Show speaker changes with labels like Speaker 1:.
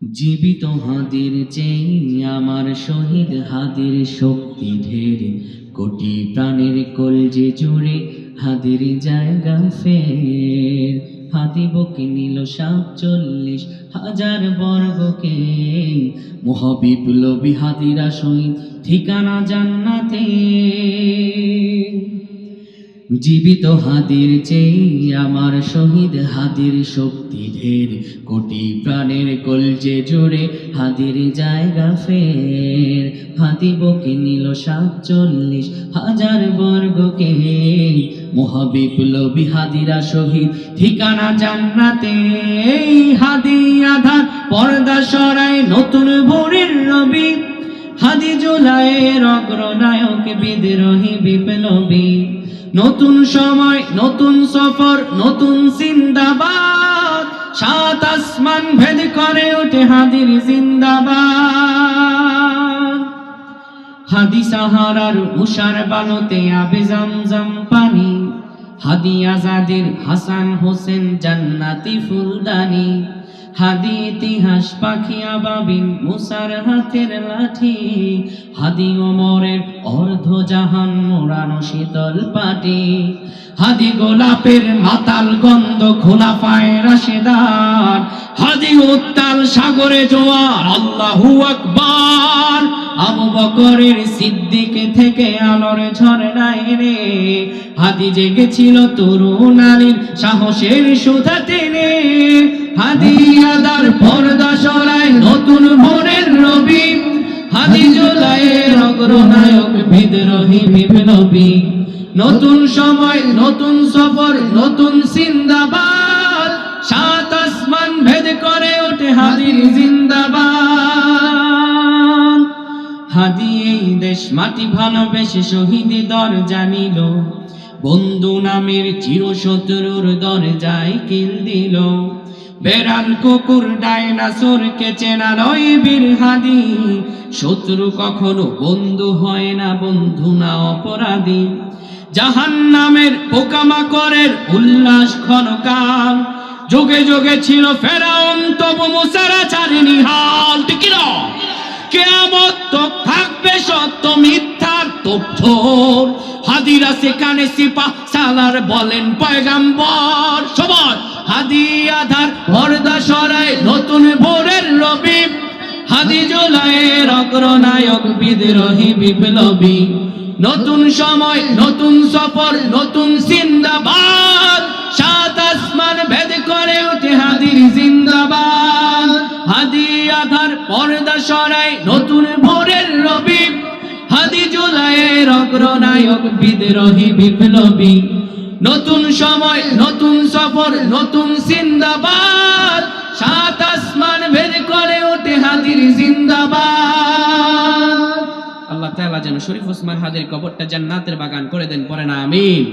Speaker 1: জীবিত হাদির চেয়ে আমার শহীদ হাদির শক্তি ঢের, কোটি প্রাণের কলজে জুড়ে হাদির জায়গা ফের। হাদি বকে নিল 47,000 বর্গকে, মহাবিপ্লবী হাদিরা শহীদ ঠিকানা জান্নাতে। জীবিত হাদির চেয়ে আমার শহীদ হাদির শক্তি ঢের, কোটি প্রাণের কলজে জুড়ে হাদির জায়গা ফের। হাদি বকে নিল 47,000 বর্গকে, মহাবিপ্লবী হাদিরা শহীদ ঠিকানা জান্নাতে। হাদি আধার পর্দা সরায় নতুন ভোরের রবি, হাদি জুলাইয়ের অগ্রনায়ক বিদ্রোহী বিপ্লবী। নতুন সময় নতুন সফর নতুন জিন্দাবাদ, সাত আসমান ভেদ করে ওঠে হাদির জিন্দাবাদ। হাদি সাহারার উষার বালতে আবে জমজম পানি, হাদি আজাদের হাসান হোসেন জান্নাতি ফুলদানি। হাদি ইতিহাস পাখি আবাবিল মুসার হাতের লাঠি, হাদি ওমরের অর্ধ জাহান মোড়ানো শীতল পাটি। হাদি গোলাপের মাতাল গন্ধ খোলাফায়ে রাশেদার, হাদি উত্তাল সাগরে জোয়ার আল্লাহু আকবার। আবু বকরের সিদ্দিক থেকে আলোর ঝরনায় রে, হাদি জেগেছিল তরুণ আলীর সাহসের সুধা টেনে। হাদি আদার পর্দা সরায় নতুন ভোরের রবি, হাদি জুলাইয়ের অগ্রনায়ক বিদ্রোহী বিপ্লবী। নতুন সময় নতুন সফর নতুন জিন্দাবাদ, সাত আসমান ভেদ করে ওঠে হাদির জিন্দাবাদ। হাদি এই দেশ মাটি ভালোবেসে শহীদি দরজা নিল, বন্ধু নামের চিরশত্রুর দরজায় কিল দিল। বেড়াল কুকুর ডাইনাসোরকে চেনা নয় বীর হাদি, শত্রু কখনো বন্ধু হয় না, বন্ধু না অপরাধী। জাহান্নামের পোকামাকড়ের উল্লাস ক্ষণকাল, যুগে যুগে ছিল ফেরাউন তবু মুসারা ছাড়েনি হাল। ঠিক না? কিয়ামত তো থাকবে সত্য মিথ্যার তোপঝোর, হাদিরা সেখানে সিপাহ সালার বলেন পয়গাম্বর। সবার হাদি আধার পর্দা সরায় নতুন ভোরের রবি, হাদি জুলাইয়ের অগ্রনায়ক বিদ্রোহী বিপ্লবী। নতুন সময় নতুন সফর নতুন জিন্দাবাদ, সাত আসমান ভেদ করে ওঠে হাদির জিন্দাবাদ। হাদি আধার পর্দা সরায় নতুন ভোরের রবি, হাদি জুলাইয়ের অগ্রনায়ক বিদ্রোহী বিপ্লবী। নতুন সময় নতুন সফর নতুন জিন্দাবাদ, সাত আসমান ভেদ করে ওঠে হাদির জিন্দাবাদ। আল্লাহ তাআলা যেন শরীফ ওসমান হাদির কবরটা জান্নাতের বাগান করে দেন, পড়েন আমিন।